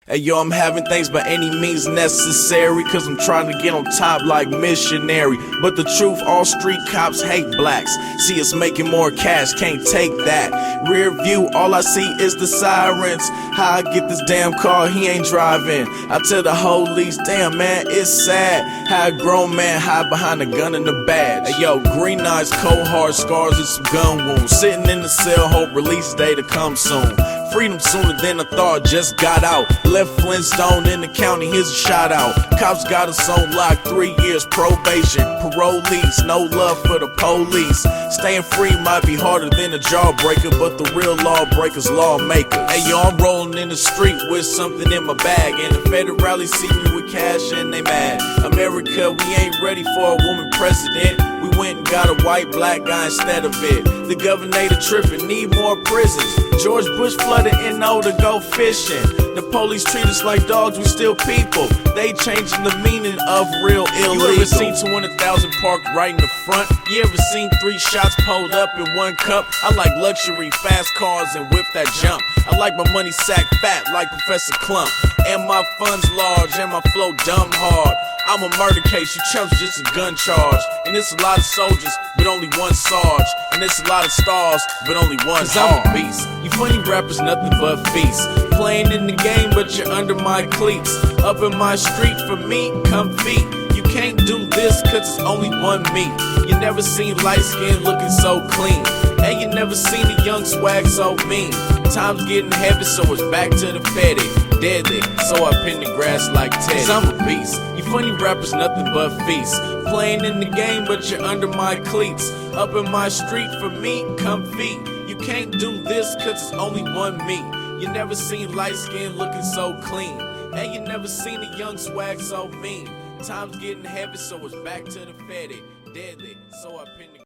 Hey yo, I'm having things by any means necessary, cause I'm trying to get on top like missionary. But the truth, all street cops hate blacks. See us making more cash, can't take that. Rear view, all I see is the sirens. How I get this damn car, he ain't driving. I tell the police, damn man, it's sad how a grown man hide behind a gun and a badge. Hey yo, green eyes, cold hard scars and some gun wounds. Sitting in the cell, hope release day to come soon. Freedom sooner than I thought, just got out. Left Flintstone in the county, here's a shout out. Cops got us on lock, 3 years probation. Parolees, no love for the police. Staying free might be harder than a jawbreaker, but the real lawbreakers lawmakers. Hey yo, I'm rolling in the street with something in my bag, and the federales see me with cash and they mad. America, we ain't ready for a woman president. We went and got a white black guy instead of it. The governor tripping, need more prisons. George Bush flooded NO to go fishing. The police treat us like dogs, we still people. They changing the meaning of real illegal. You ever seen 200,000 parked right in the front? You ever seen 3 shots pulled up in 1 cup? I like luxury, fast cars and whip that jump. I like my money sack fat like Professor Clump. And my funds large and my flow dumb hard. I'm a murder case, you chumps just a gun charge. And it's a lot of soldiers, but only one sarge. And it's a lot of stars, but only one heart. I'm a beast. You funny rappers, nothing but feast. Playing in the game, but you're under my cleats. Up in my street, for me, come feet. You can't do this, cause it's only one me. You never seen light skin looking so clean. And you never seen a young swag so mean. Time's getting heavy, so it's back to the fetty. Deadly, so I pin the grass like Teddy. Cause I'm a beast. You funny rappers, nothing but feast. Playing in the game, but you're under my cleats. Up in my street, for me, come feet. You can't do this, cause it's only one me. You never seen light skin looking so clean. And you never seen a young swag so mean. Time's getting heavy, so it's back to the fetty. Deadly, so I pin the